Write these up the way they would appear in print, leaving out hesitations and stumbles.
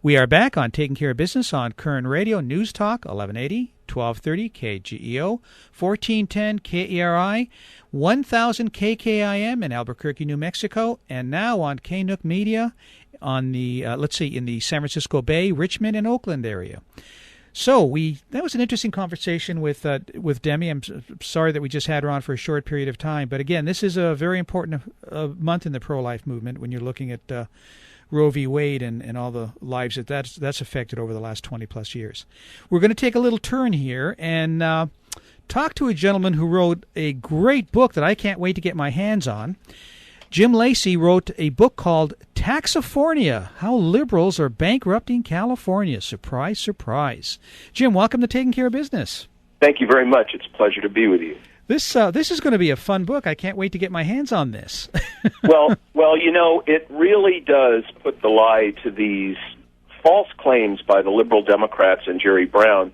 We are back on Taking Care of Business on Kern Radio, News Talk, 1180, 1230 KGEO, 1410 KERI, 1000 KKIM in Albuquerque, New Mexico, and now on KNOOK Media on the, in the San Francisco Bay, Richmond, and Oakland area. So that was an interesting conversation with Demi. I'm sorry that we just had her on for a short period of time. But again, this is a very important month in the pro-life movement when you're looking at Roe v. Wade and all the lives that's affected over the last 20-plus years. We're going to take a little turn here and talk to a gentleman who wrote a great book that I can't wait to get my hands on. Jim Lacy wrote a book called Taxifornia, How Liberals Are Bankrupting California. Surprise, surprise. Jim, welcome to Taking Care of Business. Thank you very much. It's a pleasure to be with you. This is going to be a fun book. I can't wait to get my hands on this. Well, it really does put the lie to these false claims by the liberal Democrats and Jerry Brown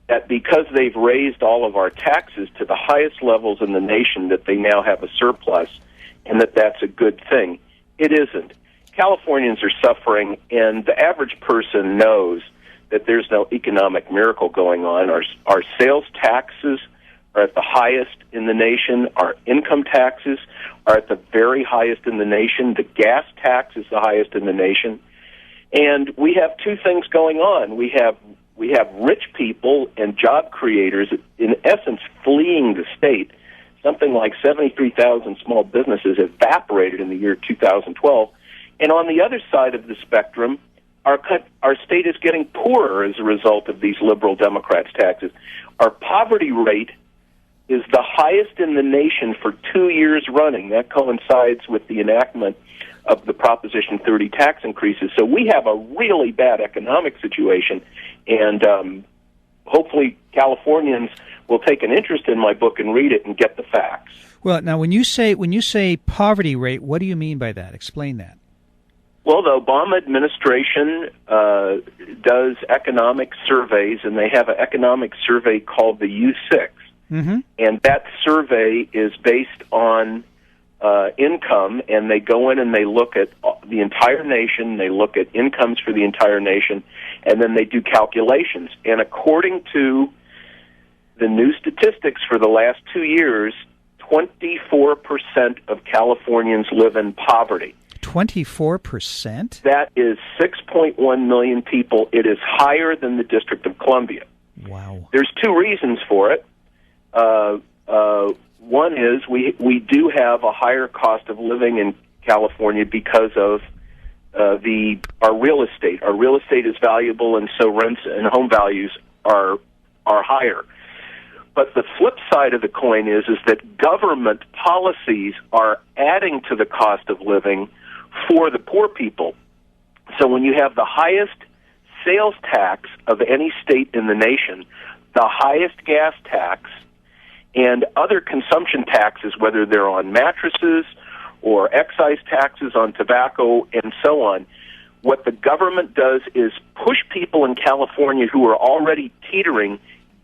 that because they've raised all of our taxes to the highest levels in the nation that they now have a surplus and that's a good thing. It isn't. Californians are suffering, and the average person knows that there's no economic miracle going on. Our sales taxes are at the highest in the nation. Our income taxes are at the very highest in the nation. The gas tax is the highest in the nation. And we have two things going on. We have rich people and job creators, in essence, fleeing the state. Something like 73,000 small businesses evaporated in the year 2012. And on the other side of the spectrum, our state is getting poorer as a result of these liberal Democrats' taxes. Our poverty rate is the highest in the nation for 2 years running. That coincides with the enactment of the Proposition 30 tax increases. So we have a really bad economic situation, and hopefully Californians will take an interest in my book and read it and get the facts. Well, now when you say poverty rate, what do you mean by that? Explain that. Well, the Obama administration does economic surveys, and they have an economic survey called the U6. Mm-hmm. And that survey is based on income, and they go in and they look at the entire nation, they look at incomes for the entire nation, and then they do calculations. And according to the new statistics for the last 2 years, 24% of Californians live in poverty. 24%? That is 6.1 million people. It is higher than the District of Columbia. Wow. There's two reasons for it. One is we do have a higher cost of living in California because of our real estate. Our real estate is valuable, and so rents and home values are higher. But the flip side of the coin is that government policies are adding to the cost of living for the poor people. So when you have the highest sales tax of any state in the nation, the highest gas tax, and other consumption taxes, whether they're on mattresses or excise taxes on tobacco and so on, what the government does is push people in California who are already teetering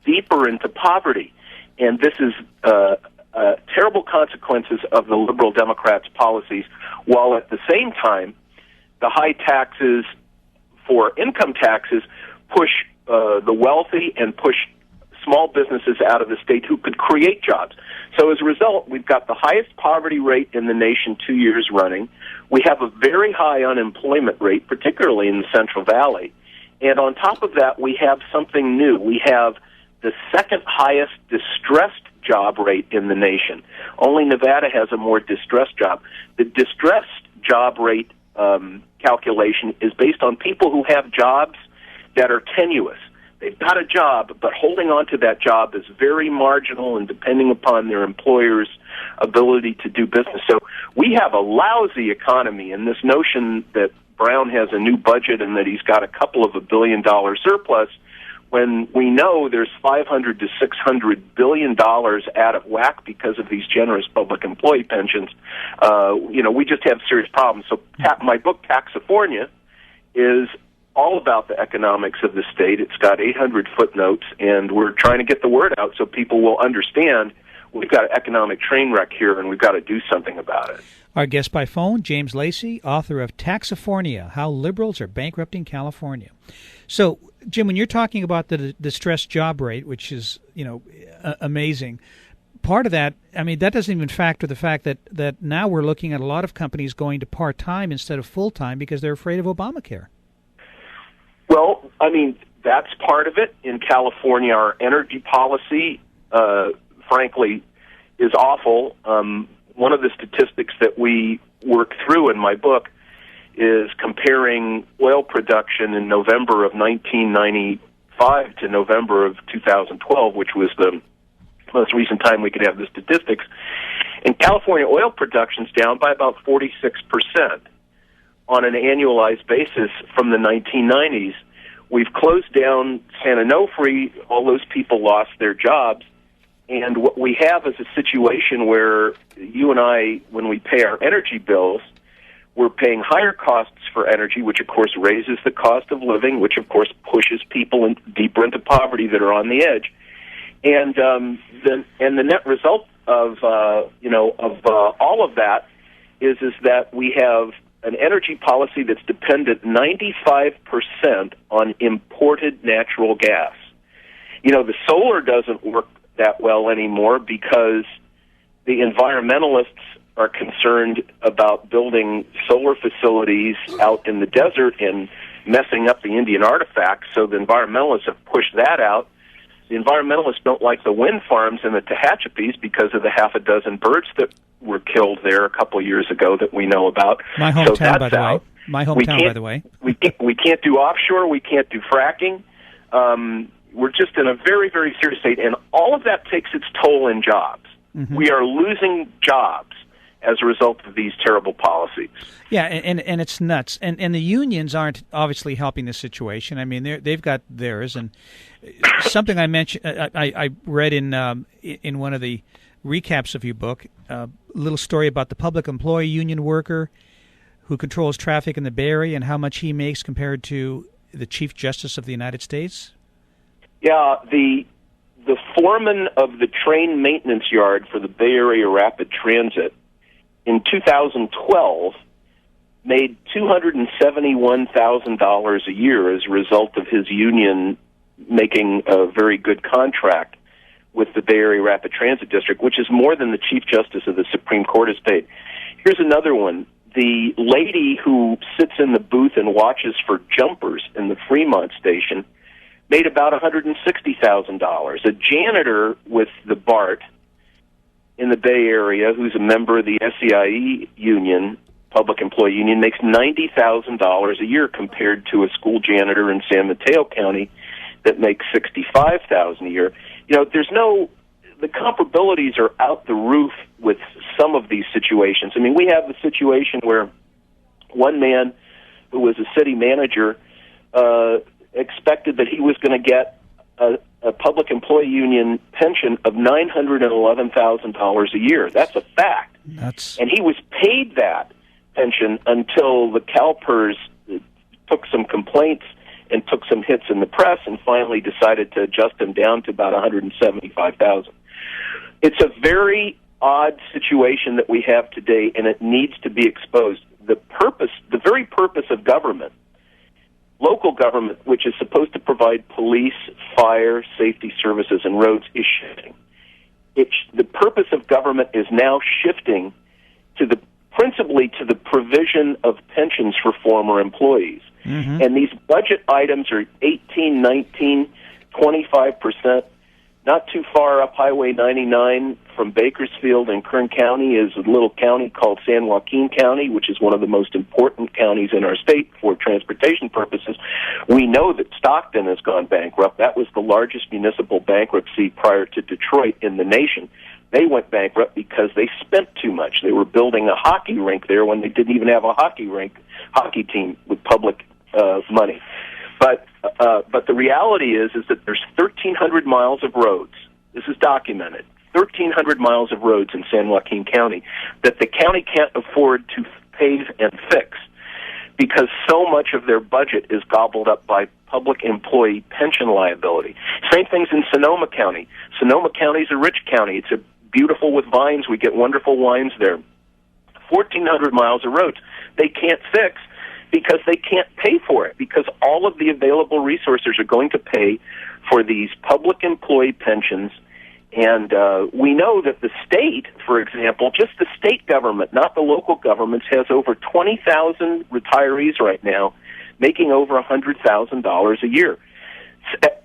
deeper into poverty. And this is terrible consequences of the liberal Democrats' policies, while at the same time, the high taxes for income taxes push the wealthy and push small businesses out of the state who could create jobs. So as a result, we've got the highest poverty rate in the nation 2 years running. We have a very high unemployment rate, particularly in the Central Valley. And on top of that, we have something new. We have the second highest distressed job rate in the nation. Only Nevada has a more distressed job. The distressed job rate calculation is based on people who have jobs that are tenuous. They've got a job, but holding on to that job is very marginal and depending upon their employer's ability to do business. So we have a lousy economy, and this notion that Brown has a new budget and that he's got a couple of $1 billion surplus, when we know there's $500 to $600 billion out of whack because of these generous public employee pensions, we just have serious problems. So my book, Taxifornia, is all about the economics of the state. It's got 800 footnotes, and we're trying to get the word out so people will understand we've got an economic train wreck here, and we've got to do something about it. Our guest by phone, James Lacy, author of Taxifornia, How Liberals Are Bankrupting California. So, Jim, when you're talking about the distressed job rate, which is, amazing, part of that, I mean, that doesn't even factor the fact that now we're looking at a lot of companies going to part-time instead of full-time because they're afraid of Obamacare. Well, I mean, that's part of it. In California, our energy policy, frankly, is awful. One of the statistics that we work through in my book is comparing oil production in November of 1995 to November of 2012, which was the most recent time we could have the statistics. And California oil production's down by about 46% on an annualized basis from the 1990s. We've closed down San Onofre. All those people lost their jobs. And what we have is a situation where you and I, when we pay our energy bills, we're paying higher costs for energy, which of course raises the cost of living, which of course pushes people deeper into poverty that are on the edge. And the net result of all of that is that we have an energy policy that's dependent 95% on imported natural gas. The solar doesn't work that well anymore because the environmentalists are concerned about building solar facilities out in the desert and messing up the Indian artifacts, so the environmentalists have pushed that out. The environmentalists don't like the wind farms in the Tehachapis because of the half a dozen birds that were killed there a couple of years ago that we know about. My hometown, by the way. My hometown, by the way. We can't do offshore. We can't do fracking. We're just in a very, very serious state, and all of that takes its toll in jobs. Mm-hmm. We are losing jobs as a result of these terrible policies. Yeah, and it's nuts. And the unions aren't obviously helping the situation. I mean, they've got theirs. And something I mentioned, I read in one of the recaps of your book, a little story about the public employee union worker who controls traffic in the Bay Area and how much he makes compared to the Chief Justice of the United States. Yeah, the foreman of the train maintenance yard for the Bay Area Rapid Transit in 2012 made $271,000 a year as a result of his union making a very good contract with the Bay Area Rapid Transit District, which is more than the Chief Justice of the Supreme Court has paid. Here's another one. The lady who sits in the booth and watches for jumpers in the Fremont station made about $160,000. A janitor with the BART in the Bay Area, who's a member of the SEIE union, public employee union, makes $90,000 a year compared to a school janitor in San Mateo County that makes $65,000 a year. The comparabilities are out the roof with some of these situations. I mean, we have the situation where one man who was a city manager expected that he was going to get a public employee union pension of $911,000 a year. That's a fact. And he was paid that pension until the CalPERS took some complaints and took some hits in the press and finally decided to adjust him down to about $175,000. It's a very odd situation that we have today, and it needs to be exposed. The very purpose of government, local government, which is supposed to provide police, fire, safety services, and roads, is shifting. The purpose of government is now shifting principally to the provision of pensions for former employees. Mm-hmm. And these budget items are 18, 19, 25%. Not too far up Highway 99 from Bakersfield in Kern County is a little county called San Joaquin County, which is one of the most important counties in our state for transportation purposes. We know that Stockton has gone bankrupt. That was the largest municipal bankruptcy prior to Detroit in the nation. They went bankrupt because they spent too much. They were building a hockey rink there when they didn't even have a hockey team with public money. But the reality is that there's 1,300 miles of roads. This is documented. 1,300 miles of roads in San Joaquin County that the county can't afford to pave and fix because so much of their budget is gobbled up by public employee pension liability. Same thing's in Sonoma County. Sonoma County is a rich county. It's a beautiful with vines. We get wonderful wines there. 1,400 miles of roads they can't fix because they can't pay for it, because all of the available resources are going to pay for these public employee pensions. And we know that the state, for example, just the state government, not the local governments, has over 20,000 retirees right now making over $100,000 a year.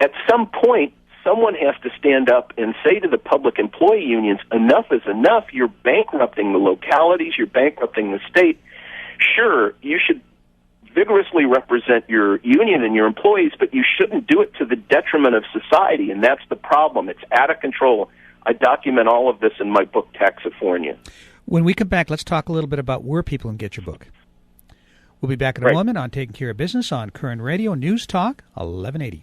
At some point, someone has to stand up and say to the public employee unions, enough is enough. You're bankrupting the localities. You're bankrupting the state. Sure, you should vigorously represent your union and your employees, but you shouldn't do it to the detriment of society, and that's the problem. It's out of control. I document all of this in my book, Taxifornia. When we come back, let's talk a little bit about where people can get your book. We'll be back in a moment on Taking Care of Business on Current Radio News Talk 1180.